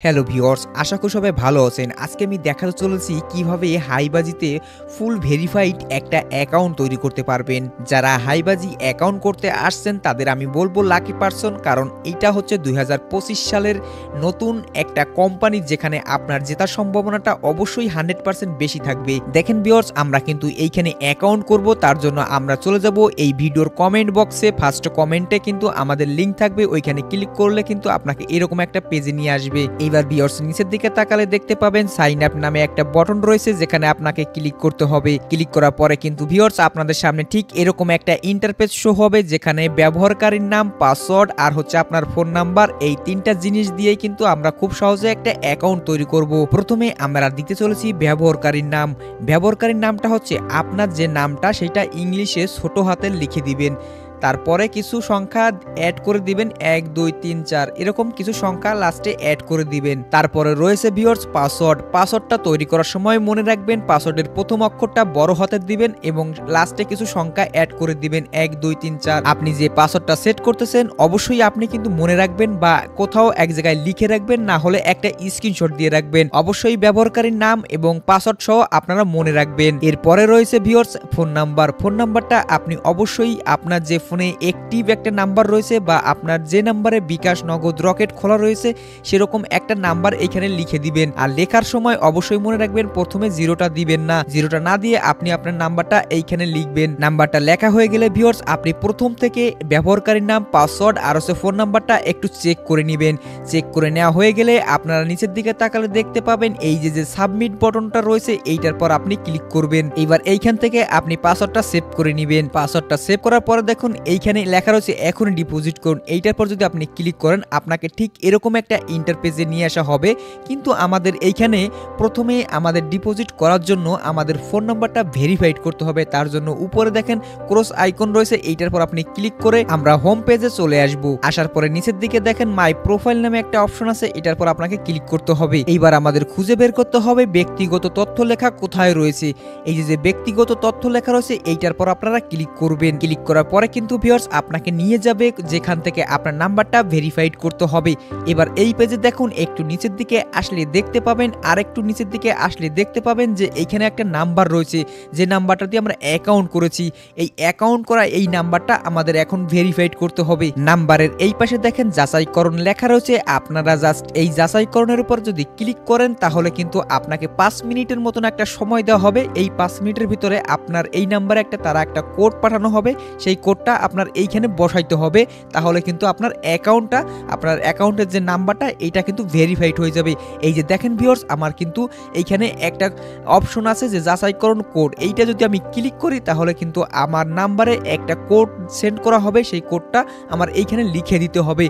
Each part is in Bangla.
হ্যালো ভিউয়ার্স, আশা করি সবাই ভালো আছেন। আজকে আমি দেখাতে চলেছি কিভাবে হাইবাজিতে ফুল ভেরিফাইড একটা অ্যাকাউন্ট তৈরি করতে পারবেন। যারা হাইবাজি অ্যাকাউন্ট করতে আসছেন তাদের আমি বলবো লাকি পারসন, কারণ এটা হচ্ছে 2025 সালের নতুন একটা কোম্পানি যেখানে আপনার জেতার সম্ভাবনাটা অবশ্যই 100% বেশি থাকবে। দেখেন ভিউয়ার্স, আমরা কিন্তু এইখানে অ্যাকাউন্ট করব, তার জন্য আমরা চলে যাব এই ভিডিওর কমেন্ট বক্সে। ফার্স্ট কমেন্টে কিন্তু আমাদের লিঙ্ক থাকবে, ওইখানে ক্লিক করলে কিন্তু আপনাকে এরকম একটা পেজে নিয়ে আসবে। এবার ভিউয়ার্স নিচের দিকে তাকালে দেখতে পাবেন সাইন আপ নামে একটা বাটন রয়েছে, যেখানে আপনাকে ক্লিক করতে হবে। ক্লিক করার পরে কিন্তু ভিউয়ার্স আপনাদের সামনে ঠিক এরকম একটা ইন্টারফেস শো হবে, যেখানে ব্যবহারকারীর নাম, পাসওয়ার্ড আর হচ্ছে আপনার ফোন নাম্বার, এই তিনটা জিনিস দিয়ে কিন্তু আমরা খুব সহজে একটা অ্যাকাউন্ট তৈরি করব। প্রথমে আমরা দিতে চলেছি ব্যবহারকারীর নাম। ব্যবহারকারীর নামটা হচ্ছে আপনার যে নামটা সেটা ইংলিশে ছোট হাতের লিখে দিবেন। তারপরে কিছু সংখ্যা অ্যাড করে দিবেন, 1 2 3 4 এরকম কিছু সংখ্যা লাস্টে অ্যাড করে দিবেন। তারপরে রয়েছে ভিউয়ার্স পাসওয়ার্ড। পাসওয়ার্ডটা তৈরি করার সময় মনে রাখবেন পাসওয়ার্ডের প্রথম অক্ষরটা বড় হাতের দিবেন এবং লাস্টে কিছু সংখ্যা অ্যাড করে দিবেন, 1 2 3 4। আপনি যে পাসওয়ার্ডটা সেট করতেছেন অবশ্যই আপনি কিন্তু মনে রাখবেন বা কোথাও এক জায়গায় লিখে রাখবেন, না হলে একটা স্ক্রিনশট দিয়ে রাখবেন। অবশ্যই ব্যবহারকারীর নাম এবং পাসওয়ার্ড সহ আপনারা মনে রাখবেন। এরপরে রয়েছে ভিউয়ার্স ফোন নাম্বার। ফোন নাম্বারটা আপনি অবশ্যই আপনার যে ফোনে অ্যাক্টিভ একটা নাম্বার রয়েছে বা আপনার যে নাম্বারে বিকাশ, নগদ, রকেট খোলা রয়েছে সেরকম একটা নাম্বার এখানে লিখে দিবেন। আর লেখার সময় অবশ্যই মনে রাখবেন প্রথমে জিরোটা দিবেন না। জিরোটা না দিয়ে আপনি আপনার নাম্বারটা এইখানে লিখবেন। নাম্বারটা লেখা হয়ে গেলে ভিউয়ার্স আপনি প্রথম থেকে ব্যবহারকারীর নাম, পাসওয়ার্ড আর হচ্ছে ফোন নাম্বারটা একটু চেক করে নেবেন। চেক করে নেওয়া হয়ে গেলে আপনারা নিচের দিকে তাকালে দেখতে পাবেন এই যে সাবমিট বাটনটা রয়েছে, এইটার পর আপনি ক্লিক করবেন। এবার এইখান থেকে আপনি পাসওয়ার্ডটা সেভ করে নেবেন। পাসওয়ার্ডটা সেভ করার পরে দেখুন এইখানে লেখা রয়েছে এখনই ডিপোজিট করুন। এইটার পর যদি আপনি ক্লিক করেন আপনাকে ঠিক এরকম একটা ইন্টারফেসে নিয়ে আসা হবে। কিন্তু আমাদের এইখানে প্রথমে আমাদের ডিপোজিট করার জন্য আমাদের ফোন নাম্বারটা ভেরিফাইড করতে হবে। তার জন্য উপরে দেখেন ক্রস আইকন রয়েছে, এইটার পর আপনি ক্লিক করে আমরা হোম পেজে চলে আসব। আসার পরে নিচের দিকে দেখেন মাই প্রোফাইল নামে একটা অপশন আছে, এটার পর আপনাকে ক্লিক করতে হবে। এইবার আমাদের খুঁজে বের করতে হবে ব্যক্তিগত তথ্য লেখা কোথায় রয়েছে। এই যে ব্যক্তিগত তথ্য লেখা রয়েছে এইটার পর আপনারা ক্লিক করবেন। ক্লিক করার পরে কিন্তু ভিউয়ার্স আপনাকে নিয়ে যাবে যেখান থেকে আপনার নাম্বারটা ভেরিফাইড করতে হবে। এবার এই পেজে দেখুন একটু নিচের দিকে আসলে দেখতে পাবেন, আর একটু নিচের দিকে আসলে দেখতে পাবেন যে এইখানে একটা নাম্বার রয়েছে, যে নাম্বারটা দিয়ে আমরা অ্যাকাউন্ট করেছি। এই অ্যাকাউন্ট করা এই নাম্বারটা আমাদের এখন ভেরিফাইড করতে হবে। নাম্বারের এই পাশে দেখেন যাচাইকরণ লেখা রয়েছে, আপনারা জাস্ট এই যাচাইকরণের উপর যদি ক্লিক করেন তাহলে কিন্তু আপনাকে 5 মিনিটের মতন একটা সময় দেওয়া হবে। এই 5 মিনিটের ভিতরে আপনার এই নাম্বারে তারা একটা কোড পাঠানো হবে, সেই কোডটা আপনার এইখানে বসাইতে হবে। তাহলে কিন্তু আপনার অ্যাকাউন্টের যে নাম্বারটা এইটা কিন্তু ভেরিফাইড হয়ে যাবে। এই যে দেখেন ভিউয়ার্স আমার কিন্তু এইখানে একটা অপশন আছে যে যাচাইকরণ কোড, এইটা যদি আমি ক্লিক করি তাহলে কিন্তু আমার নাম্বারে একটা কোড সেন্ড করা হবে। সেই কোডটা আমার এইখানে লিখে দিতে হবে।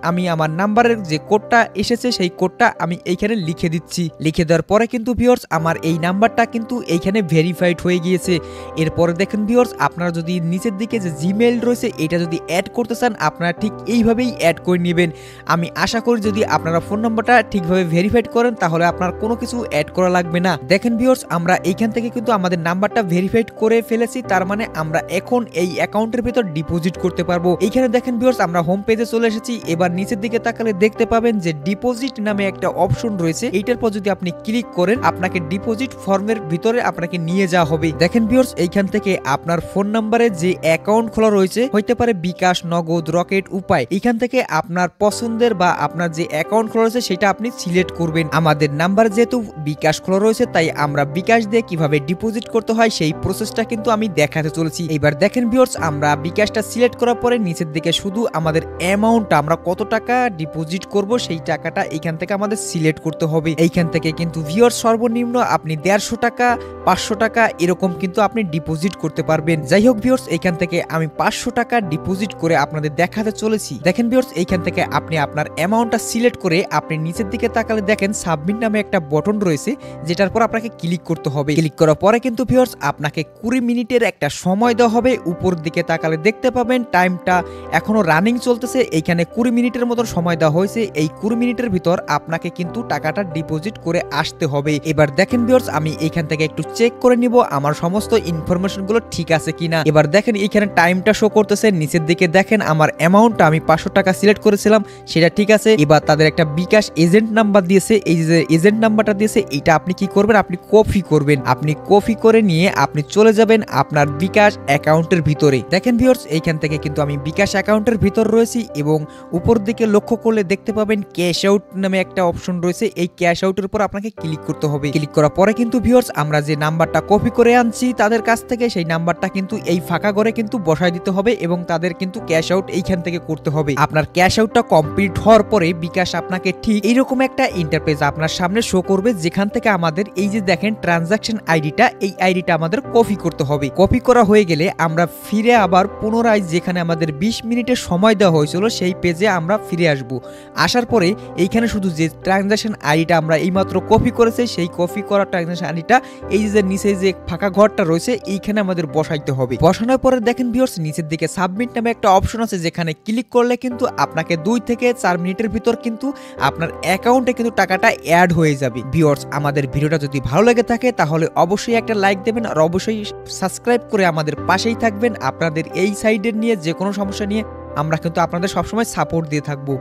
আমি আমার নাম্বারের যে কোডটা এসেছে সেই কোডটা আমি এইখানে লিখে দিচ্ছি। লিখে দেওয়ার পরে কিন্তু ভিউয়ার্স আমার এই নাম্বারটা কিন্তু এইখানে ভেরিফাইড হয়ে গিয়েছে। এরপরে দেখেন ভিউয়ার্স আপনারা যদি নিচের দিকে যে জিমেইল রয়েছে এটা যদি অ্যাড করতে চান আপনারা ঠিক এইভাবেই অ্যাড করে নেবেন। আমি আশা করি যদি আপনারা ফোন নাম্বারটা ঠিকভাবে ভেরিফাইড করেন তাহলে আপনার কোনো কিছু অ্যাড করা লাগবে না। দেখেন ভিউয়ার্স আমরা এইখান থেকে কিন্তু আমাদের নাম্বারটা ভেরিফাইড করে ফেলেছি, তার মানে আমরা এখন এই অ্যাকাউন্টের ভিতর ডিপোজিট করতে পারবো। এইখানে দেখেন ভিউয়ার্স আমরা হোম পেজে চলে এসেছি। এবার নিচের দিকে তাকালে দেখতে পাবেন যে ডিপোজিট নামে একটা অপশন রয়েছে, এইটার পর যদি আপনি ক্লিক করেন আপনাকে ডিপোজিট ফর্মের ভিতরে আপনাকে নিয়ে যাওয়া হবে। দেখেন ভিউয়ার্স এইখান থেকে আপনার ফোন নাম্বারে যে অ্যাকাউন্ট খোলা রয়েছে, হইতে পারে বিকাশ, নগদ, রকেট, উপায়, এখান থেকে আপনার পছন্দের বা আপনার যে অ্যাকাউন্ট খোলা রয়েছে সেটা আপনি সিলেক্ট করবেন। আমাদের নাম্বার যেহেতু বিকাশ খোলা রয়েছে তাই আমরা বিকাশ দিয়ে কিভাবে ডিপোজিট করতে হয় সেই প্রসেসটা কিন্তু আমি দেখাতে চলেছি। এবার দেখেন ভিউয়ার্স আমরা বিকাশটা সিলেক্ট করার পরে নিচের দিকে শুধু আমাদের অ্যামাউন্টটা, আমরা কত টাকা ডিপোজিট করব সেই টাকাটা এইখান থেকে আমাদের সিলেক্ট করতে হবে। এইখান থেকে কিন্তু ভিউয়ার্স সর্বনিম্ন আপনি 150 টাকা, 500 টাকা এরকম কিন্তু আপনি ডিপোজিট করতে পারবেন। যাই হোক ভিউয়ার্স এইখান থেকে আমি 500 টাকা ডিপোজিট করে আপনাদের দেখাতে চলেছি। দেখেন ভিউয়ার্স এইখান থেকে আপনি আপনার অ্যামাউন্টটা সিলেক্ট করে আপনি নিচের দিকে তাকালে দেখেন সাবমিট নামে একটা বাটন রয়েছে, যেটার পর আপনাকে ক্লিক করতে হবে। ক্লিক করার পরে কিন্তু ভিউয়ার্স আপনাকে 20 মিনিটের একটা সময় দেওয়া হবে। উপর দিকে তাকালে দেখতে পাবেন টাইমটা এখনো রানিং চলতেছে। এইখানে 20 মিনিটের মতো সময় দেওয়া হয়েছে। এই 20 মিনিটের ভিতর আপনাকে কিন্তু টাকাটা ডিপোজিট করে আসতে হবে। এবার দেখেন ভিউয়ার্স আমি এইখান থেকে একটু চেক করে নিব আমার সমস্ত ইনফরমেশনগুলো ঠিক আছে কিনা। এবার দেখেন এইখানে টাইমটা অ্যামাউন্টটা শো করতেছে। নিচের দিকে দেখেন আমার অ্যামাউন্টটা আমি 500 টাকা সিলেক্ট করেছিলাম, সেটা ঠিক আছে। এবার তাদের একটা বিকাশ এজেন্ট নাম্বার দিয়েছে, এই যে এজেন্ট নাম্বারটা দিয়েছে এটা আপনি কি করবেন, আপনি কপি করবেন। আপনি কপি করে নিয়ে আপনি চলে যাবেন আপনার বিকাশ অ্যাকাউন্টের ভিতরে। দেখেন ভিউয়ার্স, এইখান থেকে কিন্তু আমি বিকাশ অ্যাকাউন্টের ভিতর রয়েছি এবং উপর দিকে লক্ষ্য করলে দেখতে পাবেন ক্যাশ আউট নামে একটা অপশন রয়েছে। এই ক্যাশ আউটের উপর আপনাকে ক্লিক করতে হবে। ক্লিক করার পরে কিন্তু ভিউয়ার্স আমরা যে নাম্বারটা কপি করে আনছি তাদের কাছ থেকে, সেই নাম্বারটা কিন্তু এই ফাঁকা ঘরে কিন্তু বসায় দিতে হবে এবং তাদের কিন্তু ক্যাশ আউট এইখান থেকে করতে হবে। আপনার ক্যাশ আউটটা কমপ্লিট হওয়ার পরে বিকাশ আপনাকে ঠিক এইরকম একটা ইন্টারফেস আপনার সামনে শো করবে, যেখান থেকে আমাদের এই যে দেখেন ট্রানজাকশন আইডিটা, এই আইডিটা আমাদের কপি করতে হবে। কপি করা হয়ে গেলে আমরা ফিরে আবার পুনরায় যেখানে আমাদের 20 মিনিটের সময় দেওয়া হয়েছিল সেই পেজে আমরা ফিরে আসব। আসার পরে এইখানে শুধু যে ট্রানজাকশন আইডিটা আমরা এইমাত্র কপি করেছি সেই কপি করা ট্রানজাকশন আইডিটা এই যে নিচে যে ফাঁকা ঘরটা রয়েছে এইখানে আমাদের বসাইতে হবে। বসানোর পরে দেখেন ভিউয়ার্স নিচের দিকে সাবমিট নামে একটা অপশন আছে, যেখানে ক্লিক করলে কিন্তু আপনাকে 2 থেকে 4 মিনিটের ভিতর কিন্তু আপনার অ্যাকাউন্টে কিন্তু টাকাটা অ্যাড হয়ে যাবে। ভিউয়ার্স আমাদের ভিডিওটা যদি ভালো লেগে থাকে তাহলে অবশ্যই একটা লাইক দেবেন আর অবশ্যই সাবস্ক্রাইব করে আমাদের পাশেই থাকবেন। আপনাদের এই সাইডের নিয়ে যে কোনো সমস্যা নিয়ে আমরা কিন্তু আপনাদের সবসময় সাপোর্ট দিয়ে থাকবো।